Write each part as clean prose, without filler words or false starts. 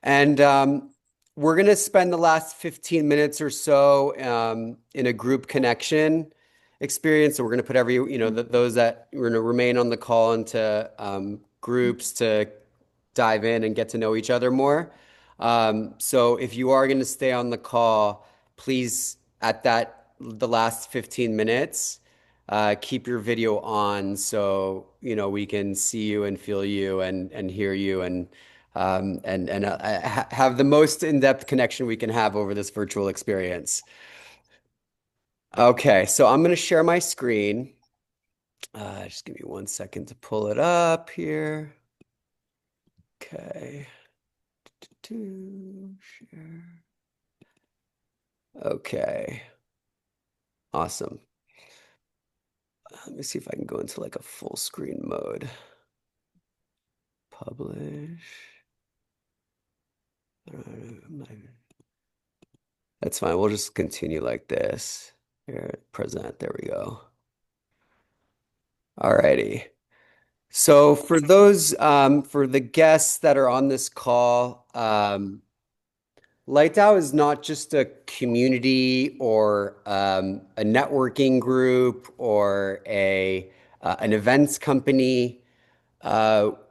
And we're going to spend the last 15 minutes or so in a group connection experience. So we're going to put those that are going to remain on the call into groups to dive in and get to know each other more. So if you are going to stay on the call, please, the last 15 minutes, keep your video on so we can see you and feel you and hear you and have the most in-depth connection we can have over this virtual experience. Okay, so I'm going to share my screen. Just give me 1 second to pull it up here. Okay. To share. Okay. Awesome. Let me see if I can go into like a full screen mode. Publish. That's fine. We'll just continue like this. Here, present. There we go. Alrighty. So for the guests that are on this call, LightDAO is not just a community or a networking group or an events company.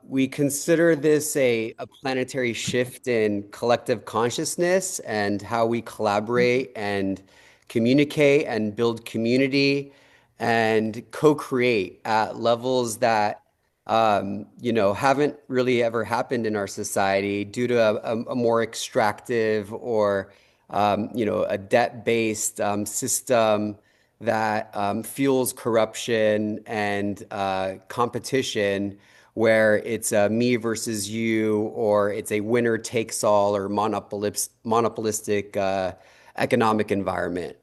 We consider this a planetary shift in collective consciousness and how we collaborate and communicate and build community and co-create at levels that haven't really ever happened in our society due to a more extractive or a debt-based system that fuels corruption and competition, where it's a me versus you, or it's a winner takes all or monopolistic economic environment.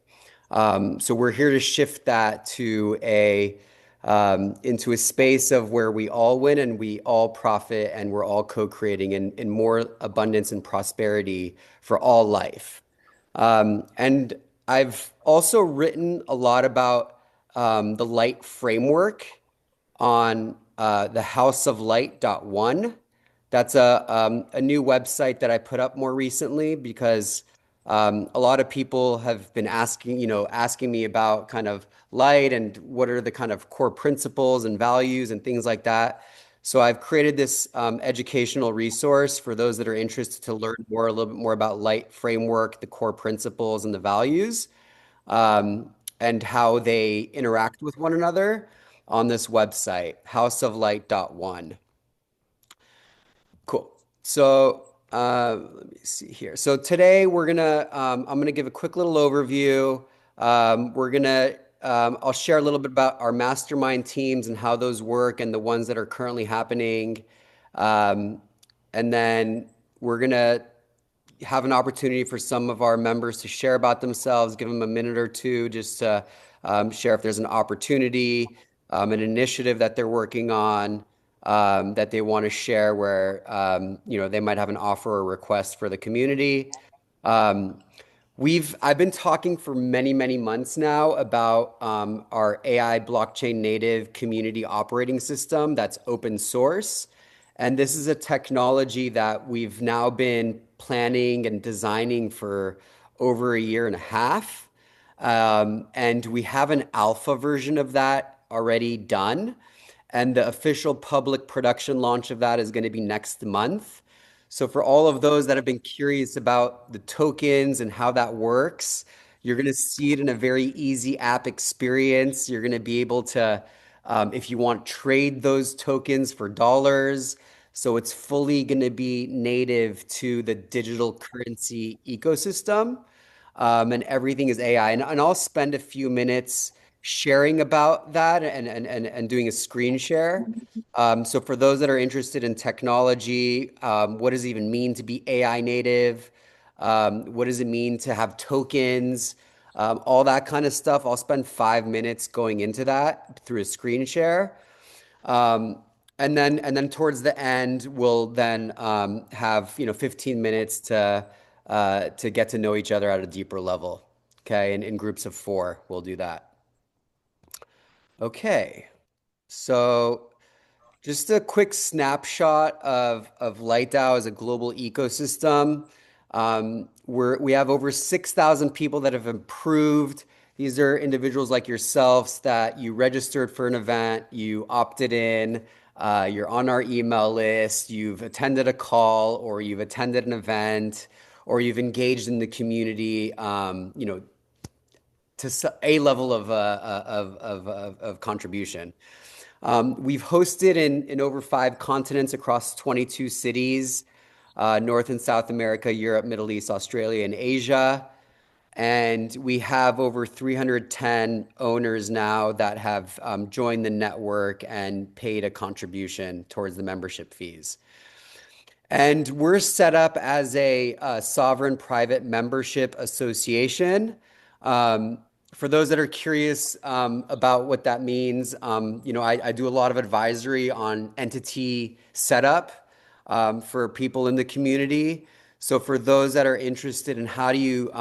So we're here to shift that to into a space of where we all win and we all profit and we're all co-creating in more abundance and prosperity for all life. And I've also written a lot about the light framework on the houseoflight.one. That's a new website that I put up more recently because a lot of people have been asking me about kind of light and what are the kind of core principles and values and things like that. So I've created this educational resource for those that are interested to learn a little bit more about light framework, the core principles and the values, and how they interact with one another on this website, houseoflight.one. Cool. So let me see here. So today I'm gonna give a quick little overview. I'll share a little bit about our mastermind teams and how those work and the ones that are currently happening. Um, and then we're gonna have an opportunity for some of our members to share about themselves, give them a minute or two just to share if there's an opportunity, an initiative that they're working on, that they want to share where they might have an offer or request for the community. Um, I've been talking for many, many months now about our AI blockchain native community operating system that's open source. And this is a technology that we've now been planning and designing for over a year and a half. And we have an alpha version of that already done. And the official public production launch of that is going to be next month. So for all of those that have been curious about the tokens and how that works, you're going to see it in a very easy app experience. You're going to be able to, if you want, trade those tokens for dollars. So it's fully going to be native to the digital currency ecosystem. And everything is AI. And I'll spend a few minutes sharing about that and doing a screen share. So for those that are interested in technology, what does it even mean to be AI native? What does it mean to have tokens? All that kind of stuff. I'll spend 5 minutes going into that through a screen share. Um, and then towards the end, we'll then have 15 minutes to get to know each other at a deeper level. Okay, and in groups of four, we'll do that. Okay, so Just a quick snapshot of Light DAO as a global ecosystem. We have over 6,000 people that have improved. These are individuals like yourselves that you registered for an event, you opted in, you're on our email list, you've attended a call, or you've attended an event, or you've engaged in the community, to a level of contribution. We've hosted in over 5 continents across 22 cities, North and South America, Europe, Middle East, Australia, and Asia. And we have over 310 owners now that have joined the network and paid a contribution towards the membership fees. And we're set up as a sovereign private membership association. Um, for those that are curious about what that means, I do a lot of advisory on entity setup for people in the community. So for those that are interested in how do you,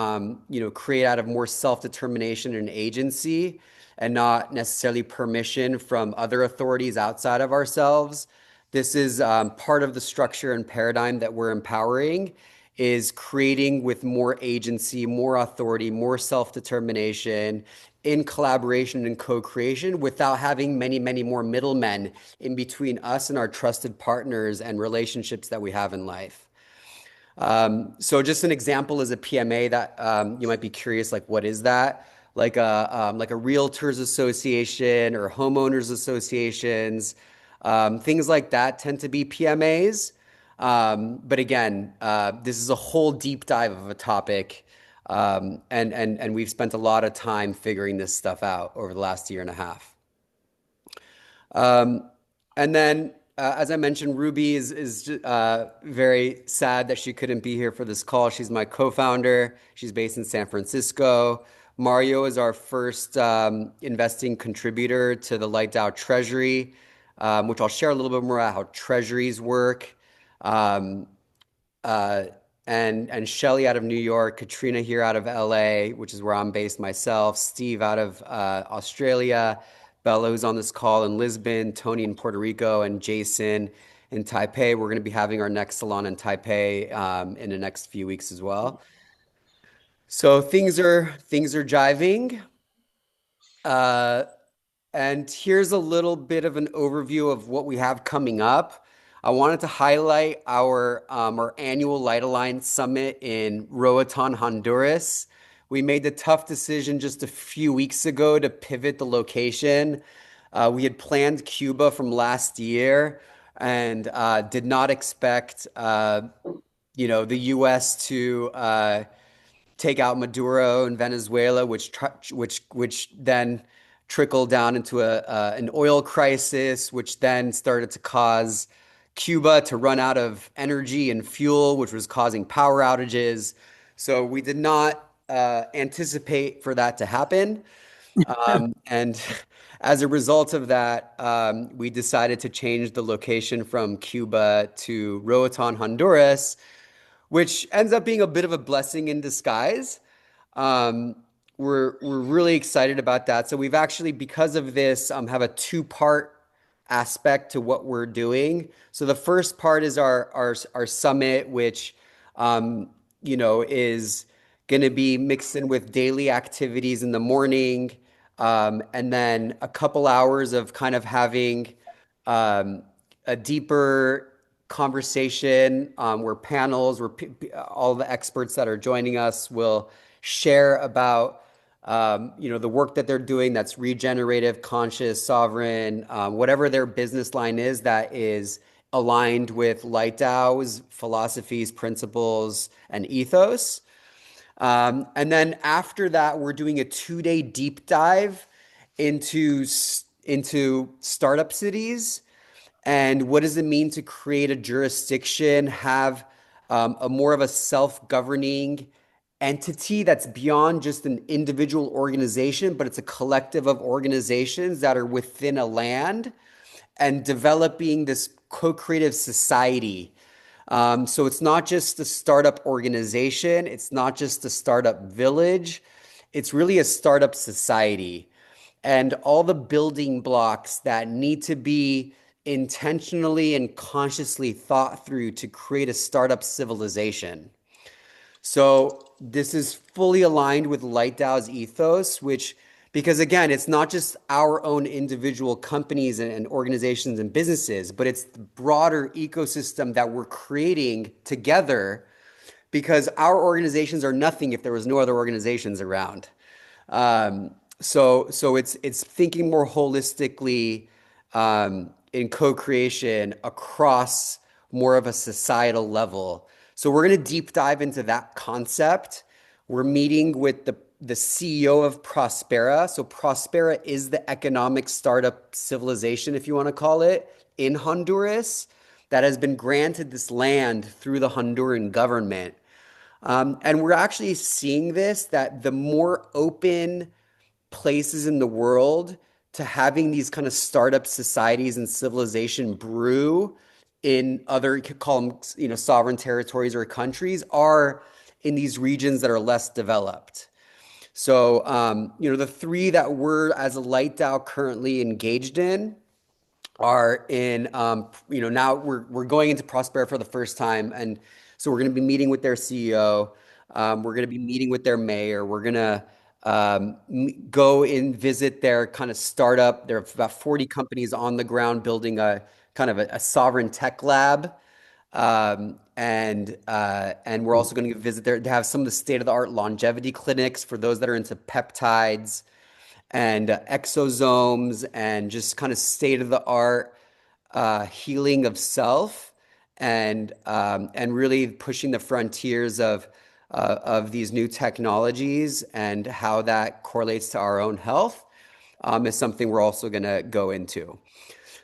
create out of more self-determination and agency and not necessarily permission from other authorities outside of ourselves, this is part of the structure and paradigm that we're empowering is creating with more agency, more authority, more self-determination in collaboration and co-creation without having many, many more middlemen in between us and our trusted partners and relationships that we have in life. So just an example is a PMA that you might be curious, like what is that? Like a realtors association or homeowners associations, things like that tend to be PMAs. But again, this is a whole deep dive of a topic, and we've spent a lot of time figuring this stuff out over the last year and a half. Um, and then, as I mentioned, Ruby is very sad that she couldn't be here for this call. She's my co-founder. She's based in San Francisco. Mario is our first investing contributor to the Light DAO Treasury, which I'll share a little bit more about how treasuries work. Um, uh, and Shelly out of New York, Katrina here out of LA, which is where I'm based myself, Steve out of Australia, Bella who's on this call in Lisbon, Tony in Puerto Rico, and Jason in Taipei. We're going to be having our next salon in Taipei in the next few weeks as well. So things are jiving. Uh, And here's a little bit of an overview of what we have coming up. I wanted to highlight our annual Light Alliance Summit in Roatan, Honduras. We made the tough decision just a few weeks ago to pivot the location. We had planned Cuba from last year and did not expect, the U.S. to take out Maduro in Venezuela, which then trickled down into an oil crisis, which then started to cause Cuba to run out of energy and fuel, which was causing power outages. So we did not anticipate for that to happen. And as a result of that, we decided to change the location from Cuba to Roatan, Honduras, which ends up being a bit of a blessing in disguise. Um, we're really excited about that. So we've actually, because of this, have a two-part aspect to what we're doing. So the first part is our summit, which is going to be mixed in with daily activities in the morning, and then a couple hours of kind of having um, a deeper conversation where panels, all the experts that are joining us will share about the work that they're doing that's regenerative, conscious, sovereign, whatever their business line is that is aligned with Light DAO's philosophies, principles, and ethos. And then after that, we're doing a 2-day deep dive into startup cities and what does it mean to create a jurisdiction, have a more of a self-governing entity that's beyond just an individual organization, but it's a collective of organizations that are within a land and developing this co-creative society. So it's not just a startup organization, it's not just a startup village, it's really a startup society. And all the building blocks that need to be intentionally and consciously thought through to create a startup civilization. So this is fully aligned with Light DAO's ethos, which, because again, it's not just our own individual companies and organizations and businesses, but it's the broader ecosystem that we're creating together because our organizations are nothing if there was no other organizations around. So it's thinking more holistically in co-creation across more of a societal level. So we're going to deep dive into that concept. We're meeting with the CEO of Prospera. So Prospera is the economic startup civilization, if you want to call it, in Honduras that has been granted this land through the Honduran government. And we're actually seeing this that the more open places in the world to having these kind of startup societies and civilization brew in other, you could call them, sovereign territories or countries are in these regions that are less developed. So, the three that we're as a Light DAO currently engaged in are in now we're going into Prospera for the first time, and so we're going to be meeting with their CEO. We're going to be meeting with their mayor. We're going to go and visit their kind of startup. There are about 40 companies on the ground building a kind of a sovereign tech lab. And we're also going to visit there to have some of the state-of-the-art longevity clinics for those that are into peptides and exosomes and just kind of state-of-the-art healing of self and really pushing the frontiers of these new technologies and how that correlates to our own health is something we're also going to go into.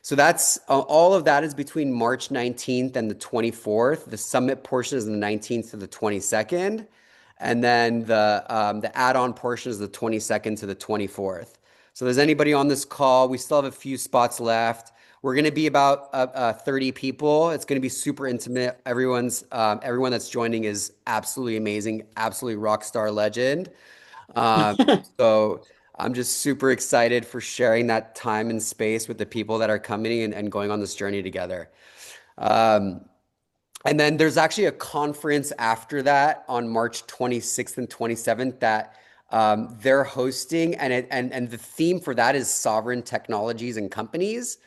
So that's all of that is between March 19th and the 24th. The summit portion is the 19th to the 22nd. And then the add-on portion is the 22nd to the 24th. So if there's anybody on this call, we still have a few spots left. We're going to be about 30 people. It's going to be super intimate. Everyone that's joining is absolutely amazing, absolutely rock star legend. Um, so I'm just super excited for sharing that time and space with the people that are coming and going on this journey together. Um, and then there's actually a conference after that on March 26th and 27th that they're hosting, and the theme for that is sovereign technologies and companies.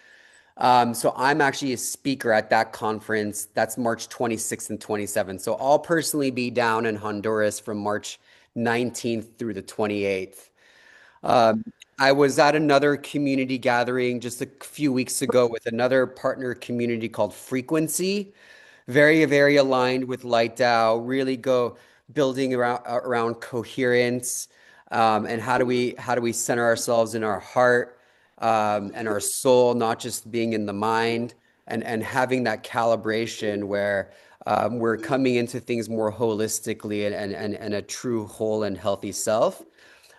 So I'm actually a speaker at that conference. That's March 26th and 27th. So I'll personally be down in Honduras from March 19th through the 28th. Um, I was at another community gathering just a few weeks ago with another partner community called Frequency. Very, very aligned with Light DAO, really go building around coherence, and how do we center ourselves in our heart and our soul, not just being in the mind, and having that calibration where we're coming into things more holistically and a true whole and healthy self.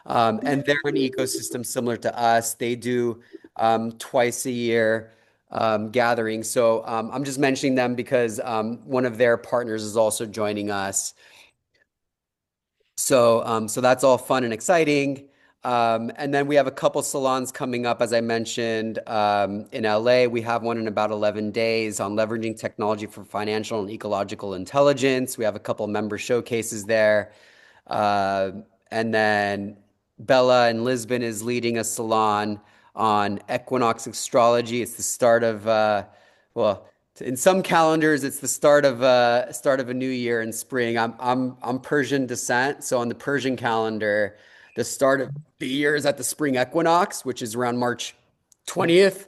And they're an ecosystem similar to us. They do twice a year gatherings. So I'm just mentioning them because one of their partners is also joining us. So that's all fun and exciting. And then we have a couple salons coming up, as I mentioned, in LA. We have one in about 11 days on leveraging technology for financial and ecological intelligence. We have a couple member showcases there. Uh, and then Bella in Lisbon is leading a salon on equinox astrology. It's the start of well, in some calendars, it's the start of a new year in spring. I'm Persian descent, so on the Persian calendar, the start of the year is at the spring equinox, which is around March 20th.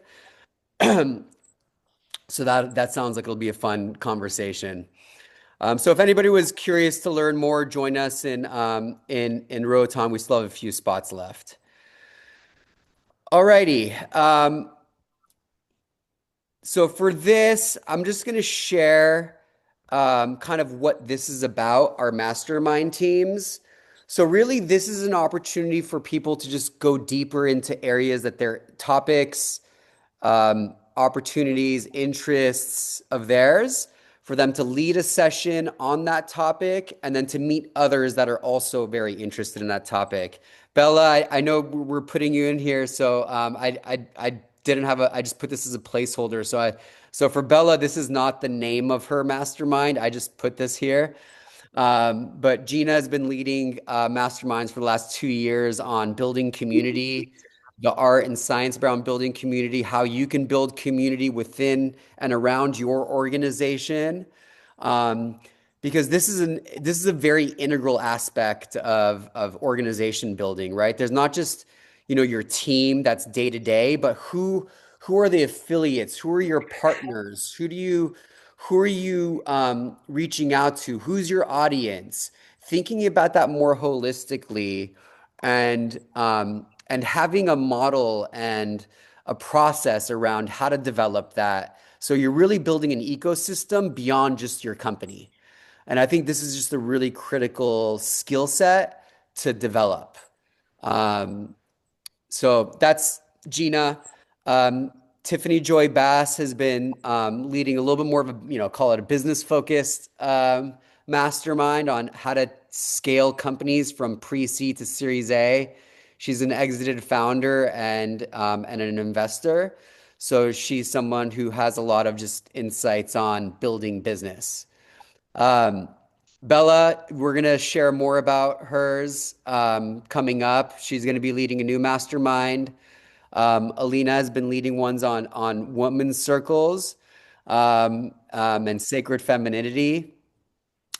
So that sounds like it'll be a fun conversation. So if anybody was curious to learn more, join us in Roatan. We still have a few spots left. Alrighty. So for this, I'm just going to share kind of what this is about, our mastermind teams. So really, this is an opportunity for people to just go deeper into areas that their topics, opportunities, interests of theirs, for them to lead a session on that topic and then to meet others that are also very interested in that topic. Bella, I know we're putting you in here, so didn't have a, I just put this as a placeholder. So for Bella, this is not the name of her mastermind. I just put this here. But Gina has been leading masterminds for the last 2 years on building community, the art and science around building community, how you can build community within and around your organization. Um, because this is a very integral aspect of organization building, right? There's not just, your team that's day to day, but who are the affiliates? Who are your partners? Who are you reaching out to? Who's your audience? Thinking about that more holistically, and having a model and a process around how to develop that. So you're really building an ecosystem beyond just your company. And I think this is just a really critical skill set to develop. Um, so that's Gina. Um, Tiffany Joy Bass has been leading a little bit more of a, call it a business focused mastermind on how to scale companies from pre-seed to Series A. She's an exited founder and an investor. So she's someone who has a lot of just insights on building business. Um, Bella, we're going to share more about hers coming up. She's going to be leading a new mastermind. Alina has been leading ones on women's circles and sacred femininity.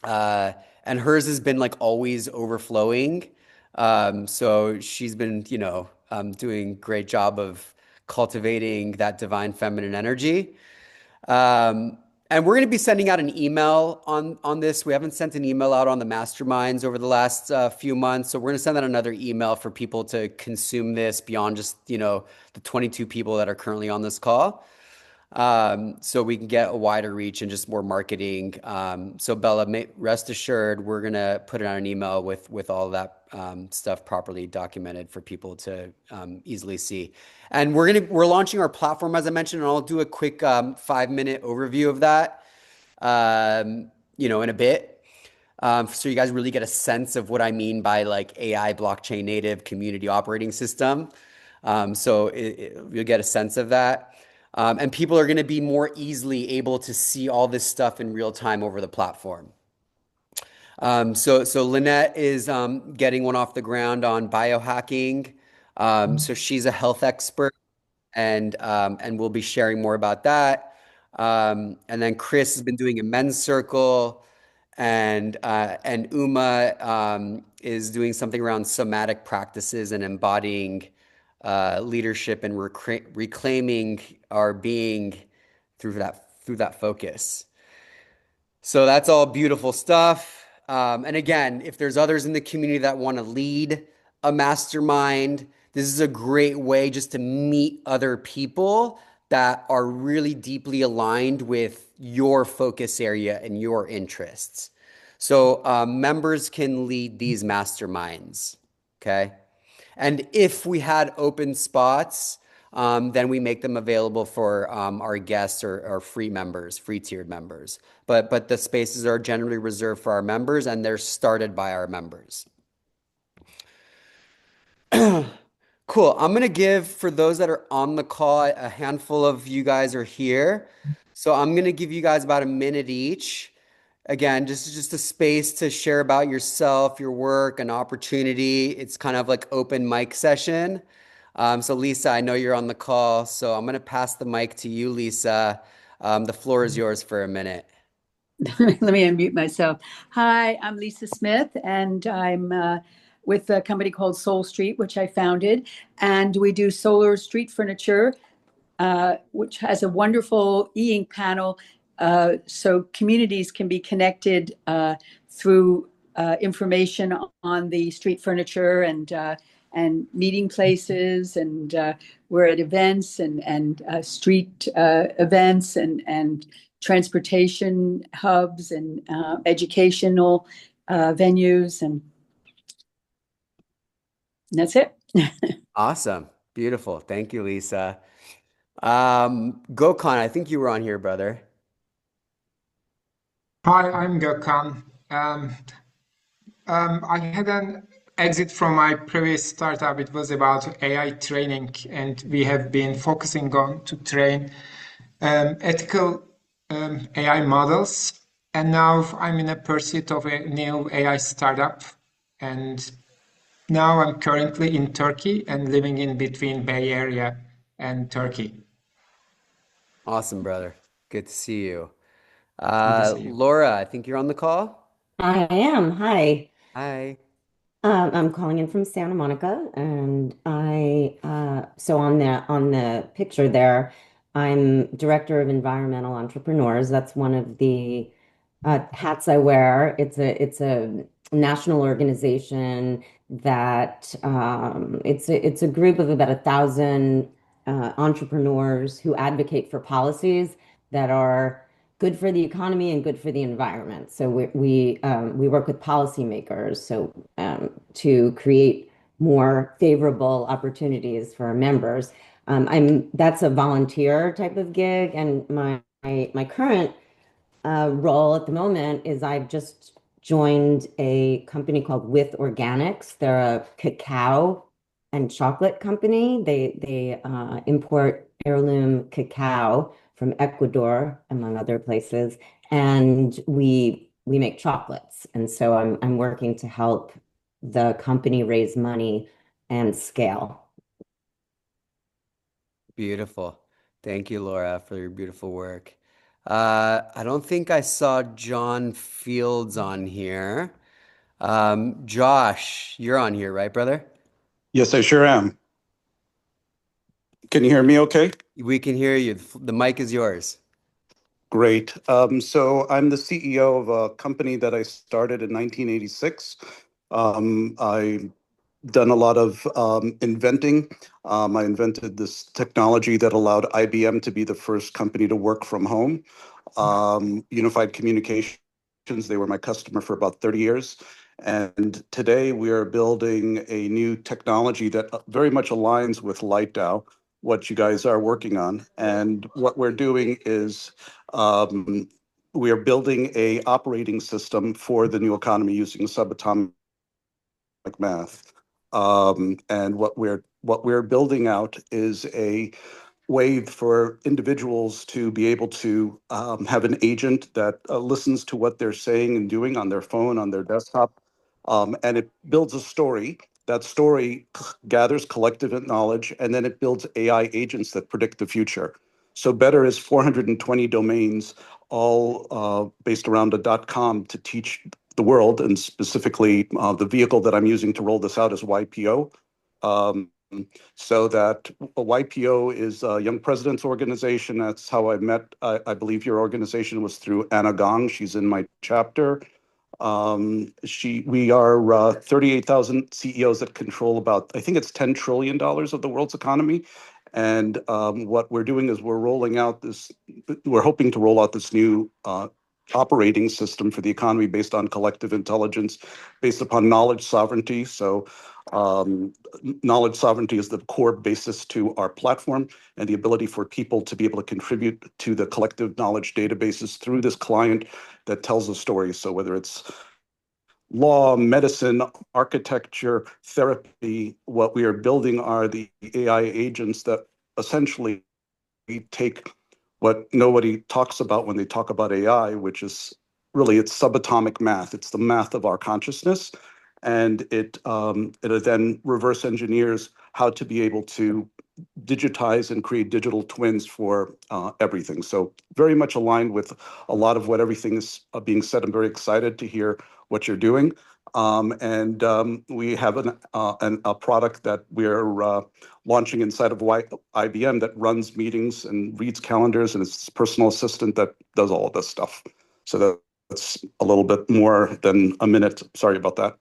And hers has been like always overflowing. So she's been, doing great job of cultivating that divine feminine energy. Um, and we're going to be sending out an email on this. We haven't sent an email out on the masterminds over the last few months, so we're going to send out another email for people to consume this beyond just the 22 people that are currently on this call, so we can get a wider reach and just more marketing. So Bella, rest assured, we're going to put it on an email with all that stuff properly documented for people to easily see. And we're launching our platform, as I mentioned, and I'll do a quick 5-minute overview of that, in a bit. So you guys really get a sense of what I mean by like AI blockchain native community operating system. So you'll get a sense of that. And people are going to be more easily able to see all this stuff in real time over the platform. So Lynette is getting one off the ground on biohacking. So she's a health expert, and we'll be sharing more about that. And then Chris has been doing a men's circle, and Uma is doing something around somatic practices and embodying leadership and reclaiming our being through that focus. So that's all beautiful stuff. And again, if there's others in the community that want to lead a mastermind, this is a great way just to meet other people that are really deeply aligned with your focus area and your interests. So members can lead these masterminds. Okay. And if we had open spots, then we make them available for our guests or free members, free tiered members. But the spaces are generally reserved for our members, and they're started by our members. Cool. I'm gonna give, for those that are on the call, a handful of you guys are here. So I'm gonna give you guys about a minute each. Again, just a space to share about yourself, your work, an opportunity. It's kind of like open mic session. So Lisa, I know you're on the call, so I'm gonna pass the mic to you, Lisa. The floor is yours for a minute. Let me unmute myself. Hi, I'm Lisa Smith, and I'm with a company called Soul Street, which I founded. And we do solar street furniture, which has a wonderful e-ink panel. So communities can be connected through information on the street furniture and meeting places. And we're at events and street events and transportation hubs and educational venues, and that's it. Awesome. Beautiful. Thank you, Lisa. Gokhan, I think you were on here, brother. Hi, I'm Gökhan. I had an exit from my previous startup, it was about AI training, and we have been focusing on to train ethical AI models. And now I'm in a pursuit of a new AI startup. And now I'm currently in Turkey and living in between Bay Area and Turkey. Awesome, brother. Good to see you. Good to see you. Laura, I think you're on the call. I am. Hi. Hi. I'm calling in from Santa Monica, and so on the picture there, I'm director of environmental entrepreneurs. That's one of the hats I wear. It's a national organization that it's a group of about 1,000 entrepreneurs who advocate for policies that are good for the economy and good for the environment. So we work with policymakers to create more favorable opportunities for our members. That's a volunteer type of gig, and my current role at the moment is I've just joined a company called With Organics. They're a cacao and chocolate company. They import heirloom cacao from Ecuador, among other places, and we make chocolates. And so I'm working to help the company raise money and scale. Beautiful. Thank you, Laura, for your beautiful work. I don't think I saw John Fields on here. Josh, you're on here, right, brother? Yes, I sure am. Can you hear me okay? We can hear you. The mic is yours. Great. So I'm the CEO of a company that I started in 1986. I done a lot of inventing. I invented this technology that allowed IBM to be the first company to work from home. Unified Communications, they were my customer for about 30 years. And today we are building a new technology that very much aligns with LightDAO, what you guys are working on. And what we're doing is um, we are building a operating system for the new economy using subatomic math. And what we're building out is a way for individuals to be able to have an agent that listens to what they're saying and doing on their phone, on their desktop, and it builds a story. That story gathers collective knowledge, and then it builds AI agents that predict the future. So Better is 420 domains, all based around a .com to teach the world, and specifically the vehicle that I'm using to roll this out is YPO. Um, so that YPO is a Young Presidents Organization. That's how I met. I believe your organization was through Anna Gong. She's in my chapter. We are 38,000 CEOs that control about, I think it's $10 trillion of the world's economy. And what we're doing is we're hoping to roll out this new operating system for the economy based on collective intelligence, based upon knowledge sovereignty. So um, knowledge sovereignty is the core basis to our platform, and the ability for people to be able to contribute to the collective knowledge databases through this client that tells a story. So whether it's law, medicine, architecture, therapy, what we are building are the AI agents that essentially take what nobody talks about when they talk about AI, which is really it's subatomic math. It's the math of our consciousness, and it then reverse engineers how to be able to digitize and create digital twins for everything. So very much aligned with a lot of what everything is being said. I'm very excited to hear what you're doing. And we have a product that we're launching inside of IBM that runs meetings and reads calendars, and it's this personal assistant that does all of this stuff. So that's a little bit more than a minute. Sorry about that,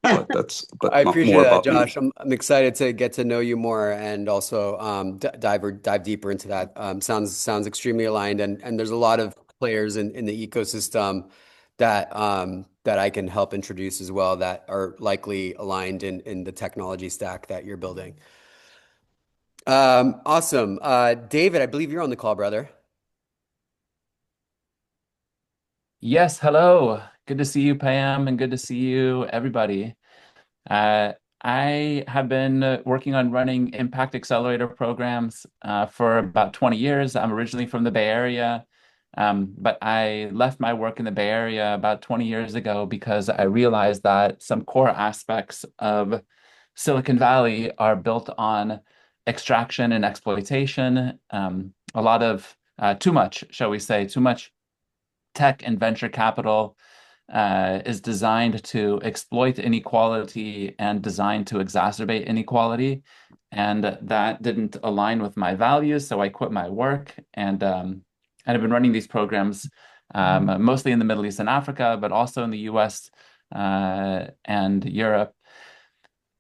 but I not appreciate more that, about me. Josh. I'm excited to get to know you more and also dive deeper into that. Sounds extremely aligned, and there's a lot of players in the ecosystem that I can help introduce as well that are likely aligned in the technology stack that you're building. Awesome. David, I believe you're on the call, brother. Yes, hello. Good to see you, Pam, and good to see you, everybody. Uh, I have been working on running impact accelerator programs for about 20 years. I'm originally from the Bay Area, but I left my work in the Bay Area about 20 years ago because I realized that some core aspects of Silicon Valley are built on extraction and exploitation. A lot of too much, shall we say, too much tech and venture capital is designed to exploit inequality and designed to exacerbate inequality. And that didn't align with my values, so I quit my work and I've been running these programs mostly in the Middle East and Africa, but also in the US and Europe.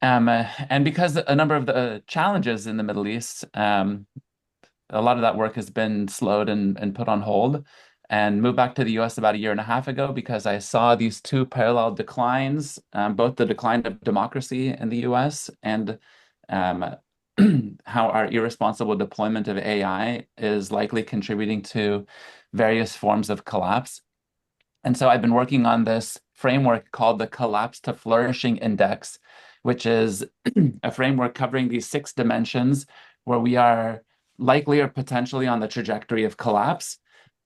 And because a number of the challenges in the Middle East, a lot of that work has been slowed and put on hold and moved back to the US about a year and a half ago because I saw these two parallel declines, both the decline of democracy in the US and um, how our irresponsible deployment of AI is likely contributing to various forms of collapse. And so I've been working on this framework called the Collapse to Flourishing Index, which is a framework covering these 6 dimensions where we are likely or potentially on the trajectory of collapse,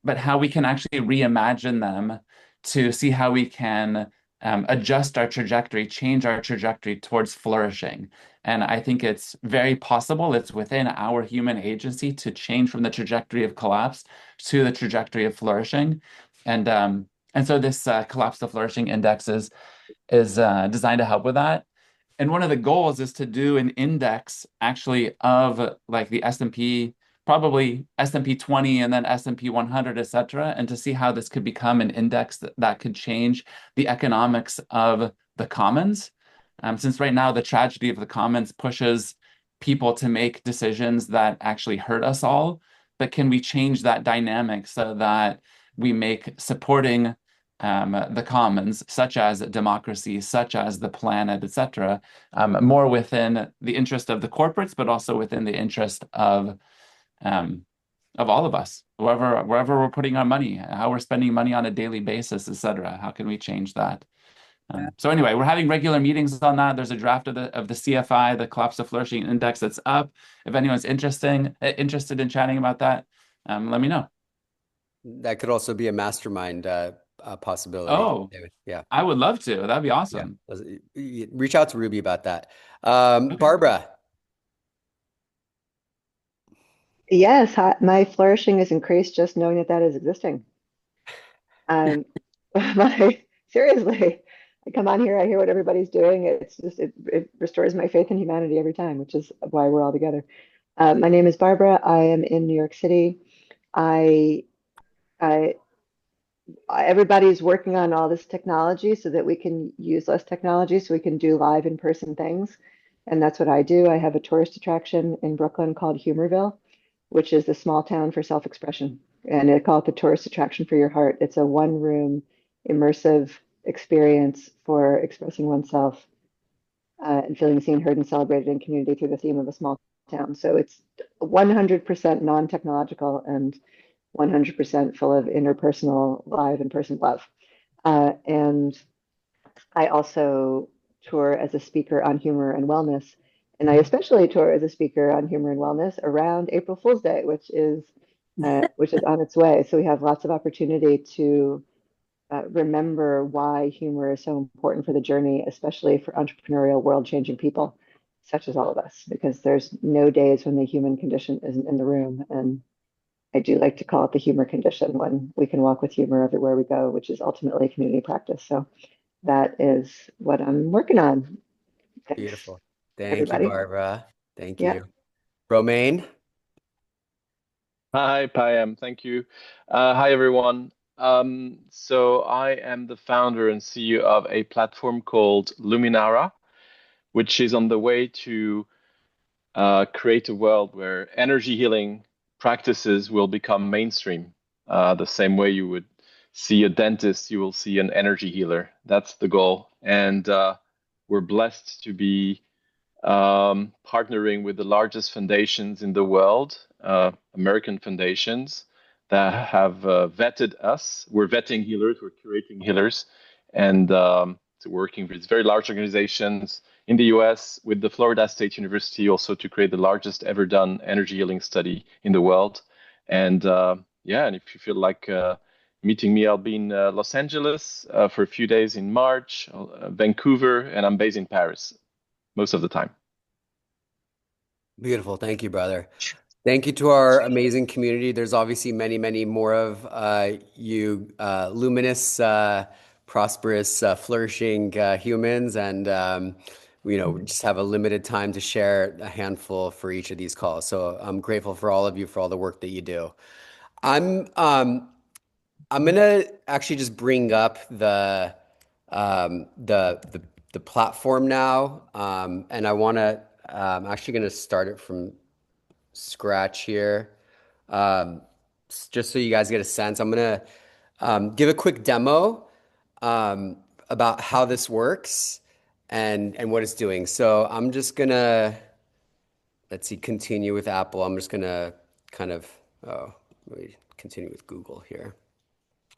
but how we can actually reimagine them to see how we can adjust our trajectory, change our trajectory towards flourishing. And I think it's very possible, it's within our human agency to change from the trajectory of collapse to the trajectory of flourishing. And so this Collapse to Flourishing Index is designed to help with that. And one of the goals is to do an index actually of like the S&P, probably S&P 20 and then S&P 100, et cetera, and to see how this could become an index that could change the economics of the commons. Since right now the tragedy of the commons pushes people to make decisions that actually hurt us all, but can we change that dynamic so that we make supporting the commons, such as democracy, such as the planet, etc., more within the interest of the corporates, but also within the interest of all of us, wherever we're putting our money, how we're spending money on a daily basis, etc. How can we change that? So anyway, we're having regular meetings on that. There's a draft of the CFI, the Collapse to Flourishing Index, that's up. If anyone's interested in chatting about that, let me know. That could also be a mastermind possibility, Oh, David. Yeah. I would love to. That'd be awesome. Reach out to Ruby about that. Okay. Barbara. Yes, my flourishing is increased just knowing that that is existing. Seriously, I come on here, I hear what everybody's doing. It's just it restores my faith in humanity every time, which is why we're all together. My name is Barbara. I am in New York City. I, I everybody's working on all this technology so that we can use less technology so we can do live in-person things. And that's what I do. I have a tourist attraction in Brooklyn called Humorville, which is the small town for self-expression. And I call it the tourist attraction for your heart. It's a one-room immersive experience for expressing oneself and feeling seen, heard, and celebrated in community through the theme of a small town. So it's 100% non-technological and 100% full of interpersonal, live in-person love. And I also tour as a speaker on humor and wellness. And I especially tour as a speaker on humor and wellness around April Fool's Day, which is on its way. So we have lots of opportunity to remember why humor is so important for the journey, especially for entrepreneurial, world-changing people, such as all of us, because there's no days when the human condition isn't in the room. And I do like to call it the humor condition when we can walk with humor everywhere we go, which is ultimately community practice. So that is what I'm working on. Thanks, Beautiful. Thank everybody. you, Barbara. Thank Yeah. you. Romain. Hi, Payam. Thank you. Hi, everyone. So I am the founder and CEO of a platform called Luminara, which is on the way to create a world where energy healing practices will become mainstream. The same way you would see a dentist, you will see an energy healer. That's the goal. And we're blessed to be partnering with the largest foundations in the world, American foundations that have vetted us. We're vetting healers, we're curating healers, and working with very large organizations in the US with the Florida State University also to create the largest ever done energy healing study in the world. And yeah, and if you feel like meeting me, I'll be in Los Angeles for a few days in March, Vancouver, and I'm based in Paris most of the time. Beautiful. Thank you, brother. Thank you to our amazing community. There's obviously many, many more of you luminous, prosperous, flourishing humans, and we just have a limited time to share a handful for each of these calls. So I'm grateful for all of you for all the work that you do. I'm um, I'm gonna actually just bring up um, the the the platform now, and I wanna actually gonna start it from scratch here. Um, just so you guys get a sense, I'm gonna give a quick demo um, about how this works and what it's doing. So I'm just gonna let's see, continue with Apple. I'm just gonna kind of let me continue with Google here.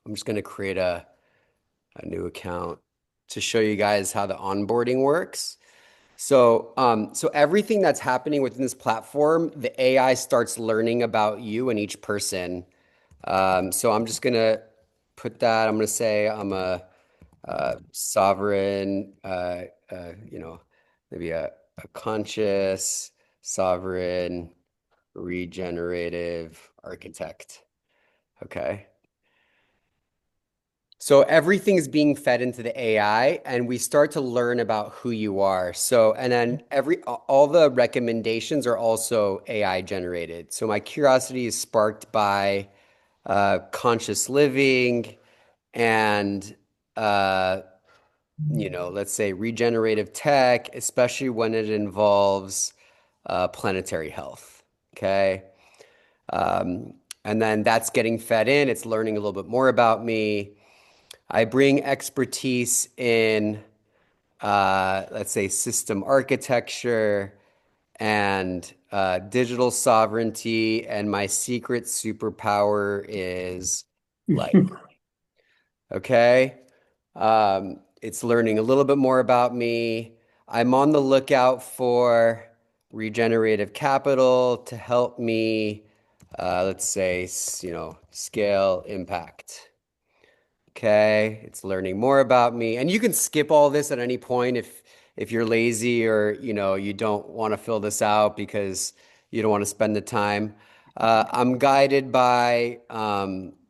I'm just gonna create a new account to show you guys how the onboarding works. So everything that's happening within this platform, the AI starts learning about you and each person. So I'm just gonna put that. I'm gonna say I'm a sovereign, maybe a conscious, sovereign, regenerative architect. Okay. So everything's being fed into the AI, and we start to learn about who you are. So, and then all the recommendations are also AI generated. So my curiosity is sparked by conscious living and let's say regenerative tech, especially when it involves planetary health. Okay. And then that's getting fed in. It's learning a little bit more about me. I bring expertise in, let's say, system architecture and digital sovereignty. And my secret superpower is light. Okay. It's learning a little bit more about me. I'm on the lookout for regenerative capital to help me, let's say, scale impact. Okay, it's learning more about me. And you can skip all this at any point if you're lazy or you don't want to fill this out because you don't want to spend the time. I'm guided by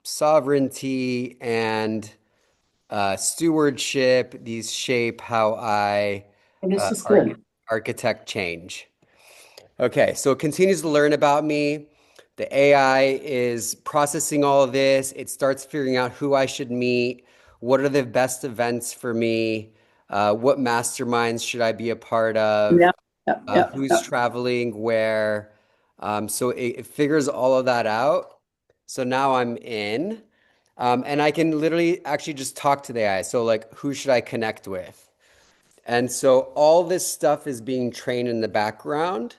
sovereignty and stewardship. These shape how I This is good. architect change. Okay, so it continues to learn about me. The AI is processing all of this. It starts figuring out who I should meet. What are the best events for me? What masterminds should I be a part of? Yep, yep, yep, Who's yep. traveling where? So it figures all of that out. So now I'm in, and I can literally actually just talk to the AI. So like, who should I connect with? And so all this stuff is being trained in the background.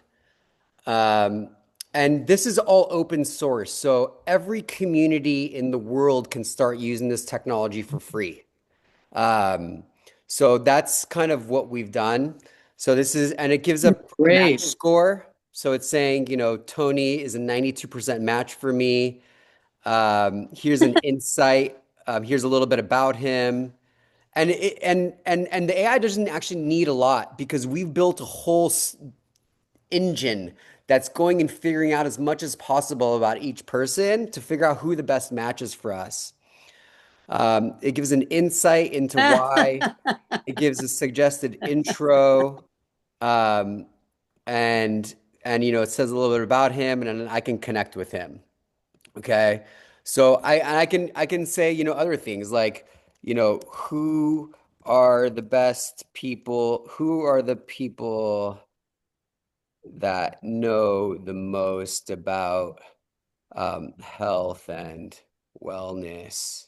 Um, and this is all open source. So every community in the world can start using this technology for free. Um, so that's kind of what we've done. So this is, and it gives a match Great. score. So it's saying, Tony is a 92% match for me. Here's an insight. Here's a little bit about him. And the AI doesn't actually need a lot because we've built a whole engine that's going and figuring out as much as possible about each person to figure out who the best match is for us. It gives an insight into why. It gives a suggested intro, um, and it says a little bit about him, and then I can connect with him. Okay, so I can say other things like who are the best people? Who are the people that know the most about health and wellness.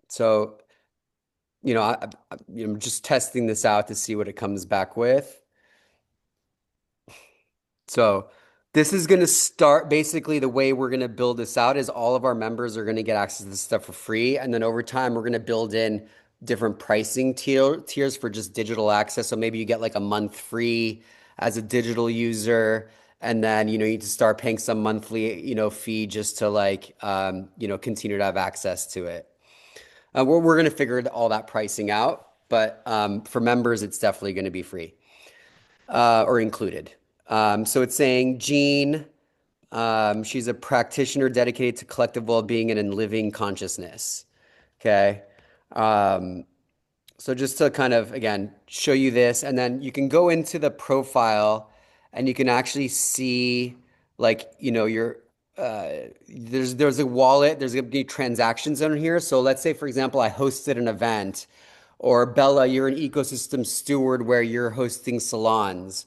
So, I'm just testing this out to see what it comes back with. So, This is going to start basically the way we're going to build this out is all of our members are going to get access to this stuff for free. And then over time, we're going to build in different pricing tiers for just digital access. So maybe you get like a month free as a digital user. And then, you need to start paying some monthly, fee just to like, continue to have access to it. We're going to figure all that pricing out. But for members, it's definitely going to be free or included. So it's saying Jean, she's a practitioner dedicated to collective well-being and in living consciousness. Okay. So just to kind of, again, show you this, and then you can go into the profile and you can actually see like, your, there's a wallet, there's gonna be transactions on here. So let's say, for example, I hosted an event, or Bella, you're an ecosystem steward where you're hosting salons.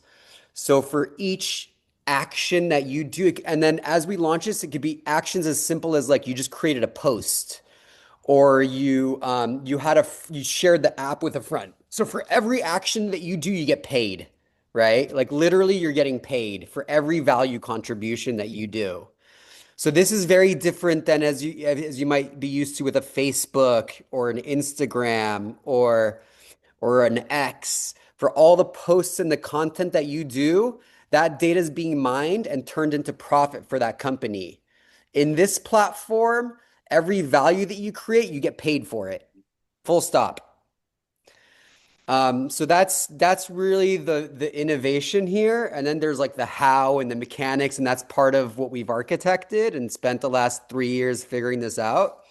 So for each action that you do, and then as we launch this, it could be actions as simple as like you just created a post, or you shared the app with a friend. So for every action that you do, you get paid, right? Like literally, you're getting paid for every value contribution that you do. So this is very different than as you might be used to with a Facebook or an Instagram or an X. For all the posts and the content that you do, that data is being mined and turned into profit for that company. In this platform, every value that you create, you get paid for it. Full stop. So that's really the innovation here. And then there's like the how and the mechanics, and that's part of what we've architected and spent the last 3 years figuring this out.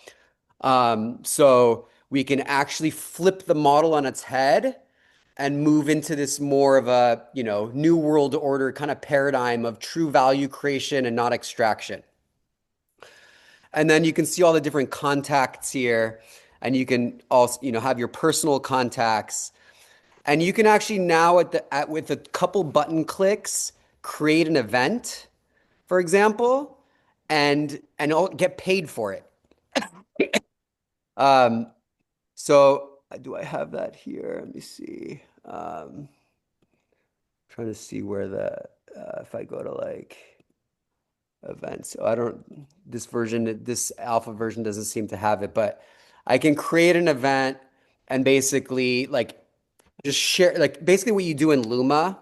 So we can actually flip the model on its head and move into this more of a, new world order kind of paradigm of true value creation and not extraction. And then you can see all the different contacts here, and you can also, have your personal contacts. And you can actually now with a couple button clicks create an event, for example, and get paid for it. So do I have that here? Let me see. Trying to see where if I go to like events. So this alpha version doesn't seem to have it, but I can create an event and basically like just share, like basically what you do in Luma,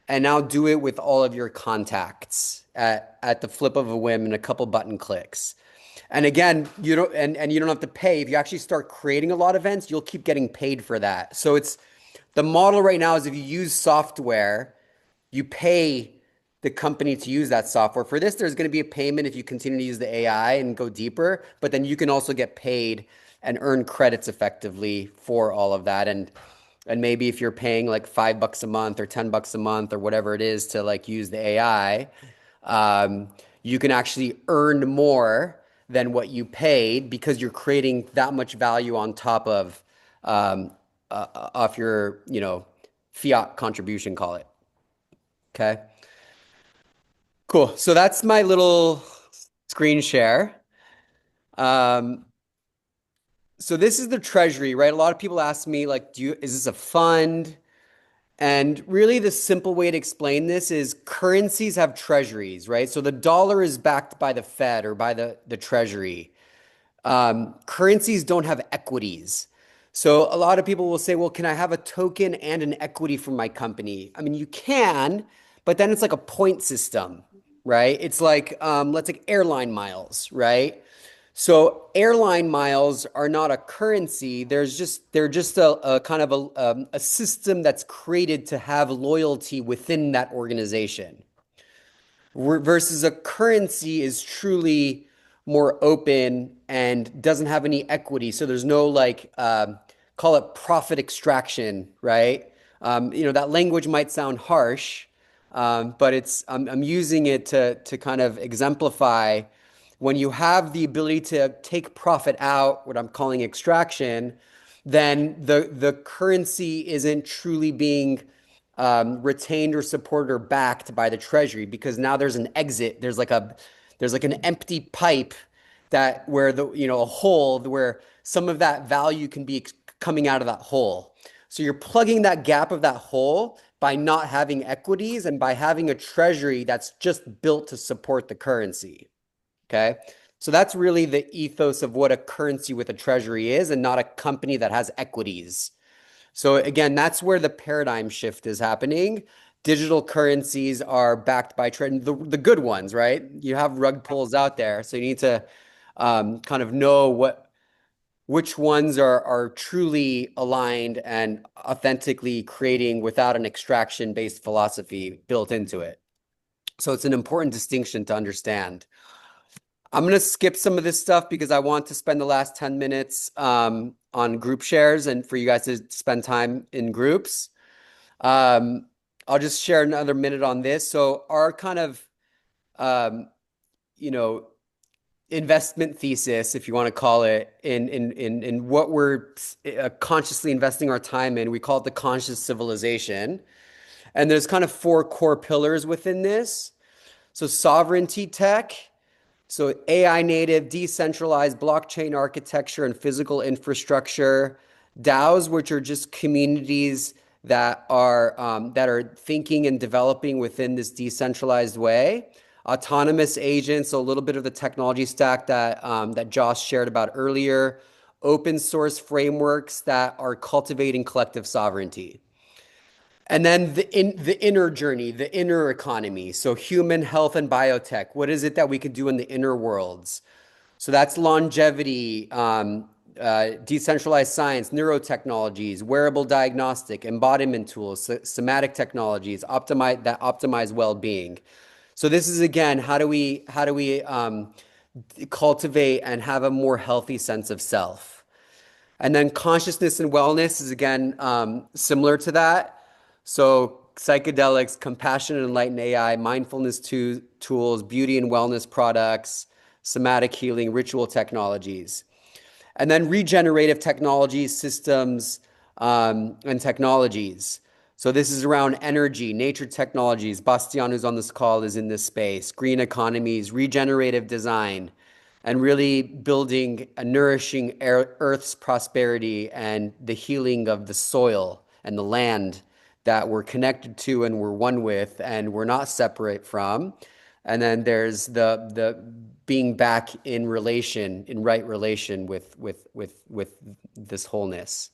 and now do it with all of your contacts at the flip of a whim and a couple button clicks. And again, you don't have to pay. If you actually start creating a lot of events, you'll keep getting paid for that. So the model right now is if you use software, you pay the company to use that software. For this, there's going to be a payment if you continue to use the AI and go deeper, but then you can also get paid and earn credits effectively for all of that. And maybe if you're paying like $5 a month or $10 a month or whatever it is to like use the AI, you can actually earn more than what you paid because you're creating that much value on top of off your, fiat contribution, call it. Okay. Cool. So that's my little screen share. So this is the treasury, right? A lot of people ask me like, is this a fund? And really the simple way to explain this is currencies have treasuries, right? So the dollar is backed by the Fed or by the treasury. Currencies don't have equities. So a lot of people will say, well, can I have a token and an equity from my company? I mean, you can, but then it's like a point system, right? It's like, let's take airline miles, right? So airline miles are not a currency. They're just a kind of a system that's created to have loyalty within that organization. Versus a currency is truly more open and doesn't have any equity. So there's no like call it profit extraction, right? That language might sound harsh, but I'm using it to kind of exemplify when you have the ability to take profit out, what I'm calling extraction, then the currency isn't truly being retained or supported or backed by the treasury because now there's an exit. There's like an empty pipe where a hole where some of that value can be coming out of that hole. So you're plugging that gap of that hole by not having equities and by having a treasury that's just built to support the currency. Okay. So that's really the ethos of what a currency with a treasury is, and not a company that has equities. So again, that's where the paradigm shift is happening. Digital currencies are backed by trend, the good ones, right? You have rug pulls out there, so you need to kind of know which ones are truly aligned and authentically creating without an extraction-based philosophy built into it. So it's an important distinction to understand. I'm going to skip some of this stuff because I want to spend the last 10 minutes on group shares and for you guys to spend time in groups. I'll just share another minute on this. So our kind of, you know, investment thesis, if you want to call it, in what we're consciously investing our time in, we call it the conscious civilization. And there's kind of 4 core pillars within this. So sovereignty tech. So AI native, decentralized blockchain architecture and physical infrastructure, DAOs, which are just communities that are thinking and developing within this decentralized way. Autonomous agents, so a little bit of the technology stack that Josh shared about earlier. Open source frameworks that are cultivating collective sovereignty. And then the inner journey, the inner economy. So human health and biotech. What is it that we could do in the inner worlds? So that's longevity, decentralized science, neurotechnologies, wearable diagnostic, embodiment tools, somatic technologies, optimize well-being. So this is again, how do we cultivate and have a more healthy sense of self? And then consciousness and wellness is again similar to that. So psychedelics, compassion and enlightened AI, mindfulness tools, beauty and wellness products, somatic healing, ritual technologies. And then regenerative technologies, systems, and technologies. So this is around energy, nature technologies. Bastian, who's on this call, is in this space. Green economies, regenerative design, and really building a nourishing Earth's prosperity and the healing of the soil and the land that we're connected to and we're one with and we're not separate from. And then there's the being back in relation, in right relation with this wholeness.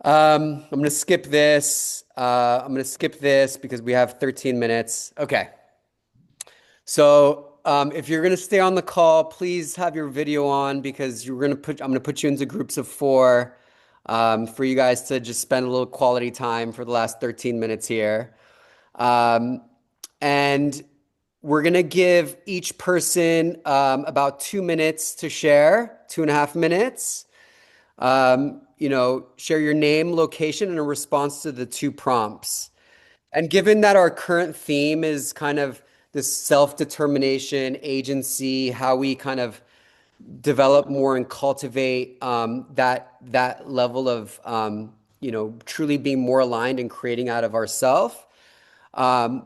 I'm going to skip this. I'm going to skip this because we have 13 minutes. Okay. So if you're going to stay on the call, please have your video on because I'm going to put you into groups of 4 for you guys to just spend a little quality time for the last 13 minutes here. And we're going to give each person about 2 minutes to share, 2.5 minutes. Share your name, location, and a response to the 2 prompts. And given that our current theme is kind of this self-determination, agency, how we kind of develop more and cultivate that level of truly being more aligned and creating out of ourself.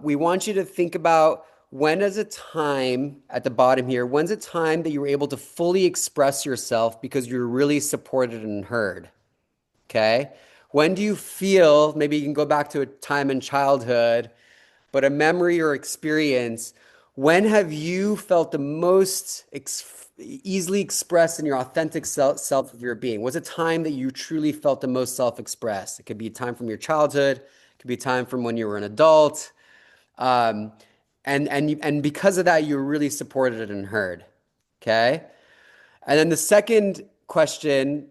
We want you to think about when is a time at the bottom here, when's a time that you were able to fully express yourself because you're really supported and heard? Okay. When do you feel, maybe you can go back to a time in childhood, but a memory or experience, when have you felt the most easily expressed in your authentic self of your being? What's a time that you truly felt the most self-expressed? It could be a time from your childhood. It could be a time from when you were an adult. And because of that, you were really supported and heard. Okay. And then the second question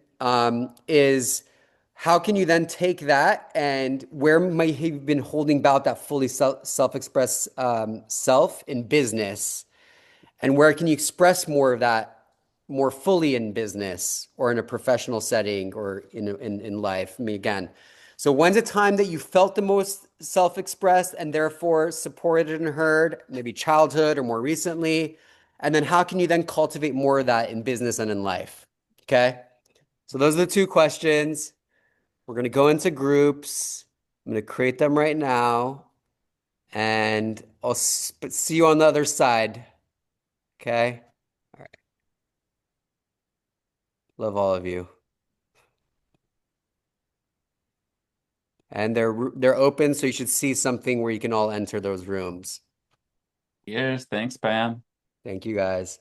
is, how can you then take that and where might have been holding about that fully self-expressed self in business? And where can you express more of that more fully in business or in a professional setting or in life? I mean, again, so when's a time that you felt the most self-expressed and therefore supported and heard, maybe childhood or more recently? And then how can you then cultivate more of that in business and in life? Okay. So those are the 2 questions. We're going to go into groups. I'm going to create them right now. And I'll see you on the other side. Okay. All right. Love all of you. And they're open, so you should see something where you can all enter those rooms. Cheers. Thanks, Pam. Thank you guys.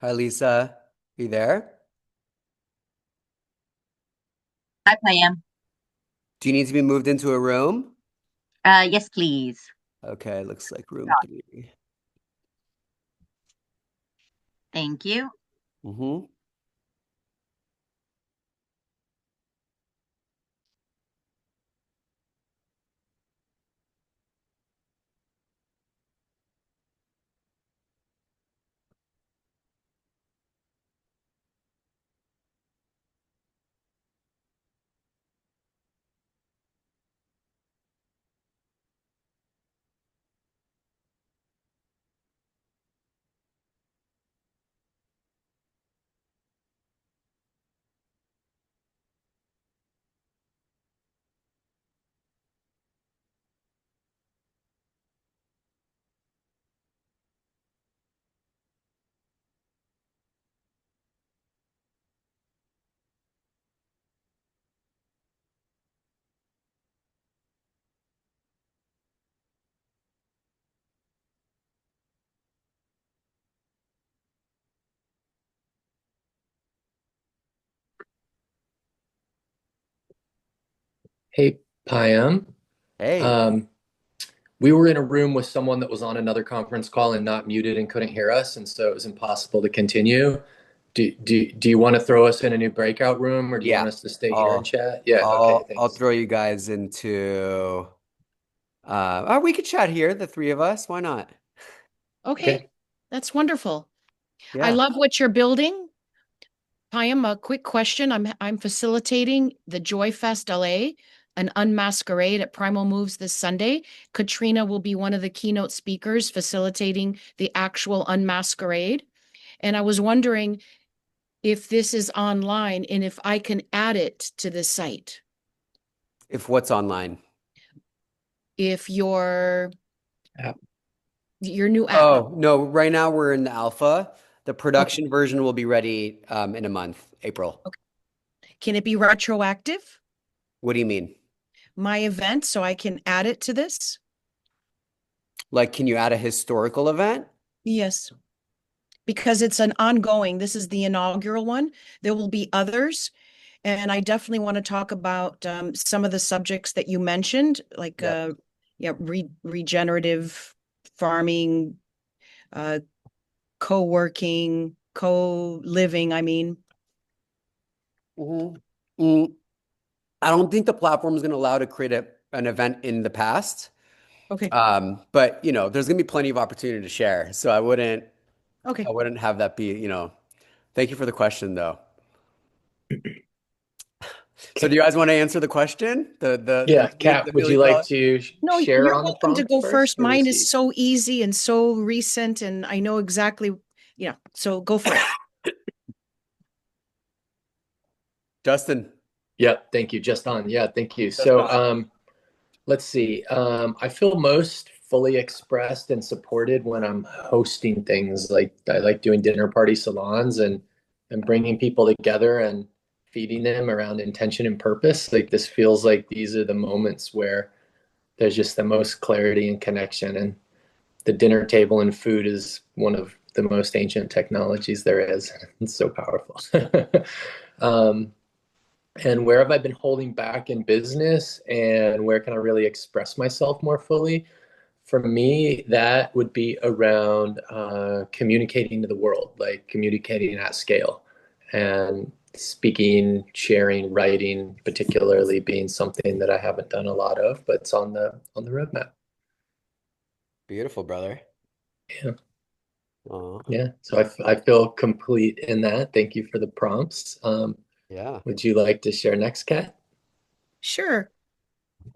Hi, Lisa. You there? Hi, Pam. Do you need to be moved into a room? Yes, please. Okay, looks like room 3. Thank you. Mm-hmm. Hey, Payam. Hey. Um, we were in a room with someone that was on another conference call and not muted and couldn't hear us, and so it was impossible to continue. Do you want to throw us in a new breakout room, or do you Yeah. want us to stay here and I'll chat? Yeah, okay, I'll thanks. throw you guys into we could chat here, the three of us. Why not? Okay, Okay. that's wonderful. I Yeah. love what you're building. Payam, a quick question. I'm facilitating the Joy Fest LA, an unmasquerade at Primal Moves this Sunday. Katrina will be one of the keynote speakers facilitating the actual unmasquerade. And I was wondering if this is online and if I can add it to the site. If what's online? If your App. new app. Oh, no, right now we're in the alpha. The Okay. production version will be ready in a month, April. Okay. Can it be retroactive? What do you mean? My event, so I can add it to this? Like, can you add a historical event? Yes, because it's an ongoing, this is the inaugural one. There will be others. And I definitely want to talk about some of the subjects that you mentioned, like Yep. regenerative farming, uh, co-working, co-living, I mean. Mhm. Mm, I don't think the platform is going to allow to create an event in the past. Okay. But there's going to be plenty of opportunity to share. So Okay. I wouldn't have that be. Thank you for the question, though. So do Okay. you guys want to answer the question? Yeah, The Kat, would you million like dollar? to No, share you're on the welcome to prompt go first first. or Mine is receive? so easy and so recent, and I know exactly, so go for it. Justin. Yeah, thank you. Just on. Yeah, thank you. Just So, on. let's see. I feel most fully expressed and supported when I'm hosting things. Like I like doing dinner party salons and bringing people together and feeding them around intention and purpose. Like this feels like these are the moments where there's just the most clarity and connection. And the dinner table and food is one of the most ancient technologies there is. It's so powerful. um, and where have I been holding back in business and where can I really express myself more fully? For me, that would be around communicating to the world, like communicating at scale and speaking, sharing, writing, particularly being something that I haven't done a lot of, but it's on the roadmap. Beautiful, brother. Yeah. Aw, Yeah. So I feel complete in that. Thank you for the prompts. yeah. Would you like to share next, Kat? Sure.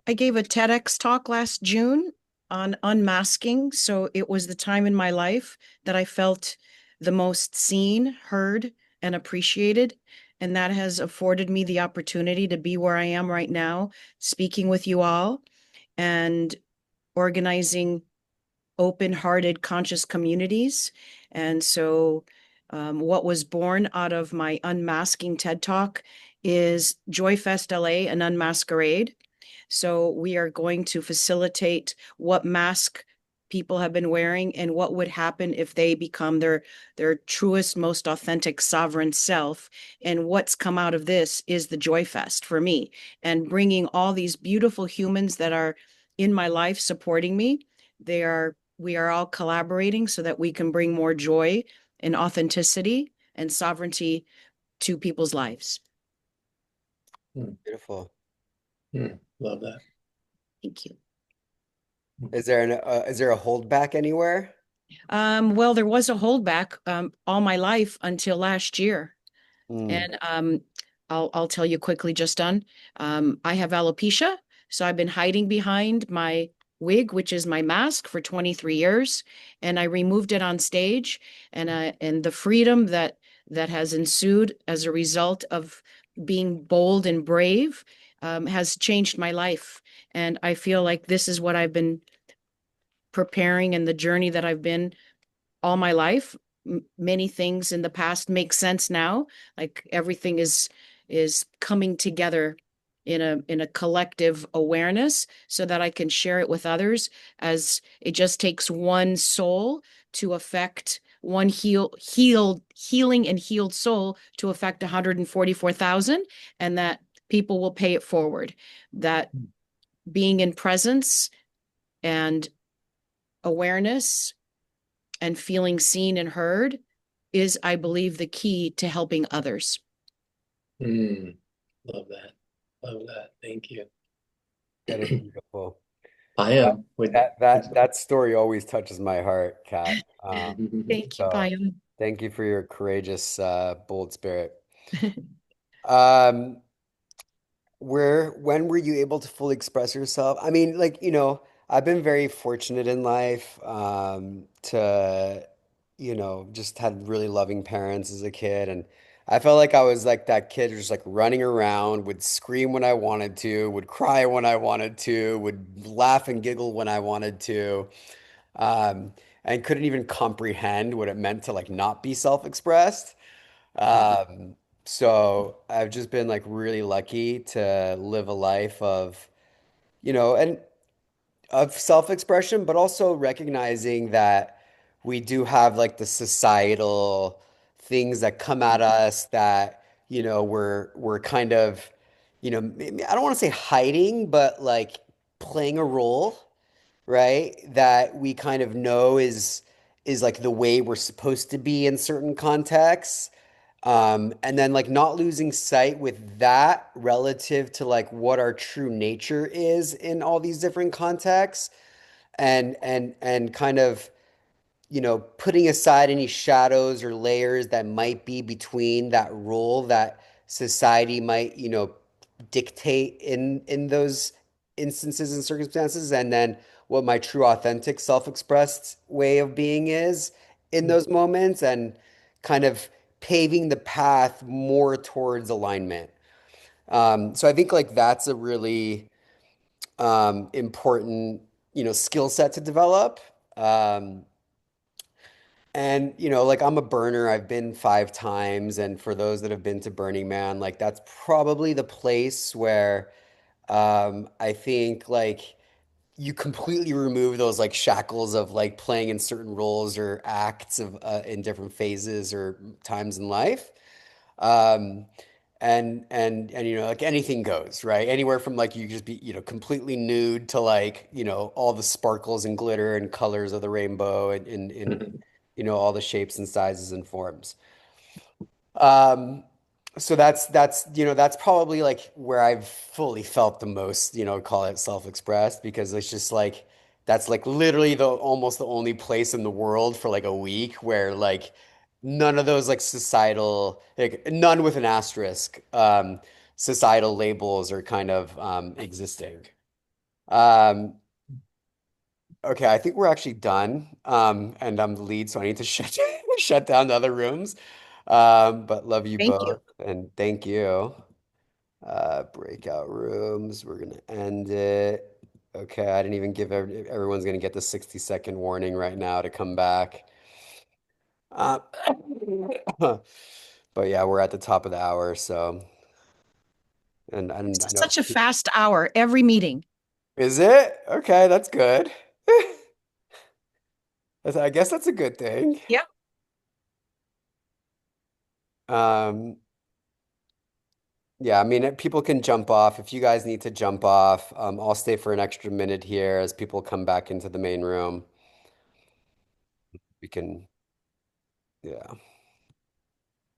I gave a TEDx talk last June on unmasking. So it was the time in my life that I felt the most seen, heard, and appreciated. And that has afforded me the opportunity to be where I am right now, speaking with you all and organizing open-hearted, conscious communities. And so, what was born out of my unmasking TED Talk is JoyFest LA, an unmasquerade. So we are going to facilitate what mask people have been wearing and what would happen if they become their truest, most authentic, sovereign self. And what's come out of this is the Joy Fest for me, and bringing all these beautiful humans that are in my life supporting me. We are all collaborating so that we can bring more joy and authenticity and sovereignty to people's lives. Beautiful. Love that. Thank you. Is there a holdback anywhere? Well, there was a holdback all my life until last year. Mm, And I'll tell you quickly, just done. I have alopecia, so I've been hiding behind my wig, which is my mask, for 23 years, and I removed it on stage, and the freedom that has ensued as a result of being bold and brave has changed my life. And I feel like this is what I've been preparing, and the journey that I've been all my life. Many things in the past make sense now. Like everything is coming together in a collective awareness so that I can share it with others, as it just takes one soul to affect one healing and healed soul to affect 144,000, and that people will pay it forward. That being in presence and awareness and feeling seen and heard is, I believe, the key to helping others. Love that. Love that. Thank you. that is beautiful. I That am with that story always touches my heart, Kat. Thank you, So Payam. thank you for your courageous, bold spirit. Um, when were you able to fully express yourself? I mean, like, I've been very fortunate in life, to, just had really loving parents as a kid. And I felt like I was like that kid who's just like running around, would scream when I wanted to, would cry when I wanted to, would laugh and giggle when I wanted to, um, and couldn't even comprehend what it meant to like not be self-expressed. Um, so I've just been like really lucky to live a life of, and of self-expression, but also recognizing that we do have like the societal things that come at us that, we're kind of, I don't want to say hiding, but like playing a role, right? That we kind of know is like the way we're supposed to be in certain contexts. And then like not losing sight with that relative to like what our true nature is in all these different contexts, and kind of, putting aside any shadows or layers that might be between that role that society might, dictate in those instances and circumstances, and then what my true authentic self-expressed way of being is in those moments, and kind of paving the path more towards alignment. So I think like that's a really important, skill set to develop. Um, and like I'm a burner. I've been 5 times, and for those that have been to Burning Man, like that's probably the place where I think like you completely remove those like shackles of like playing in certain roles or acts of in different phases or times in life. Um, and like anything goes, right? Anywhere from like you just be, completely nude to like, all the sparkles and glitter and colors of the rainbow, and in all the shapes and sizes and forms. Um, so that's probably like where I've fully felt the most, call it self-expressed, because it's just like that's like literally the almost the only place in the world for like a week where like none of those like societal, like none with an asterisk, societal labels are kind of existing. Um, okay, I think we're actually done. And I'm the lead, so I need to shut down the other rooms. But love you Thank you. both and thank you. Breakout rooms. We're gonna end it. Okay, I didn't even give everyone's gonna get the 60-second warning right now to come back. Uh, but yeah, we're at the top of the hour, so and This I is know such a fast hour, every meeting. is it? Okay, that's good. I guess that's a good thing. Yep. Um, yeah, I mean, people can jump off. If you guys need to jump off, I'll stay for an extra minute here as people come back into the main room. We can, yeah.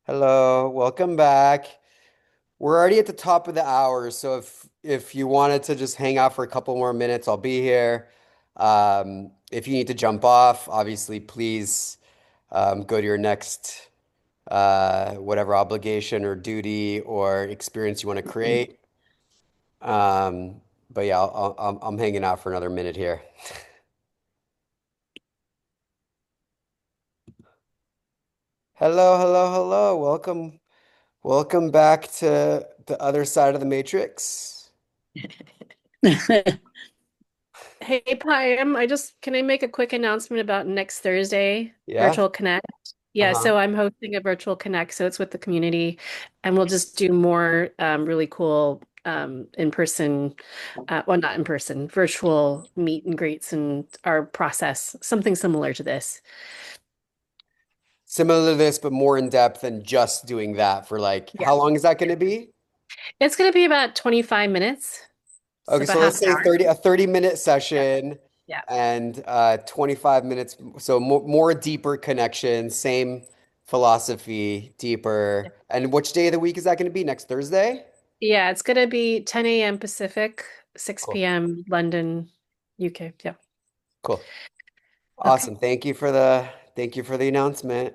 Hello, welcome back. We're already at the top of the hour, so if you wanted to just hang out for a couple more minutes, I'll be here. If you need to jump off, obviously, please go to your next whatever obligation or duty or experience you want to create. But yeah, I'm hanging out for another minute here. Hello, hello, hello. Welcome back to the other side of the matrix. Hey, Pam, can I make a quick announcement about next Thursday, Yeah? Virtual Connect? Yeah, Uh-huh. so I'm hosting a Virtual Connect, so it's with the community, and we'll just do more really cool in-person, well, not in person, virtual meet and greets and our process, something similar to this. Similar to this, but more in depth than just doing that for like, Yeah. how long is that going to be? It's going to be about 25 minutes, so Okay, about so half let's an say hour. 30 a 30-minute Yeah. session Yeah. and 25 minutes. So more deeper connection, same philosophy, deeper. And which day of the week is that going to be? Next Thursday? Yeah, it's going to be 10 a.m. Pacific, 6 Cool. p.m. London, UK. Yeah. Cool. Okay. Awesome. Thank you for the announcement.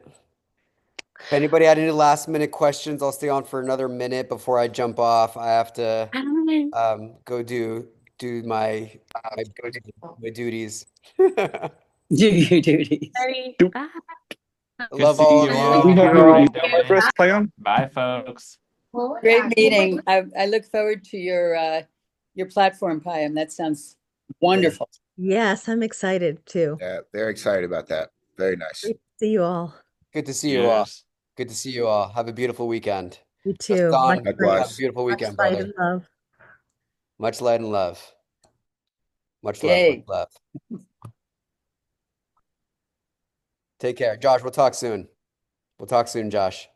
If anybody had any last minute questions, I'll stay on for another minute before I jump off. I have to go do my my duties. Do your duties. Sorry. Do, Bye. Good Love seeing all you of do we all. you. have Have a your great email day. address, Payam? Bye, folks. Great meeting. I look forward to your platform, Payam. That sounds wonderful. Yes, I'm excited too. Yeah, they're excited about that. Very nice. Great to see you all. Good to see you all. Cheers. Good to see you all. Have a beautiful weekend. You Just too. Don, have a Likewise. beautiful Much weekend, light brother. and love. Much light and love. Much love, much Yay. love. Take care. Josh, we'll talk soon. We'll talk soon, Josh.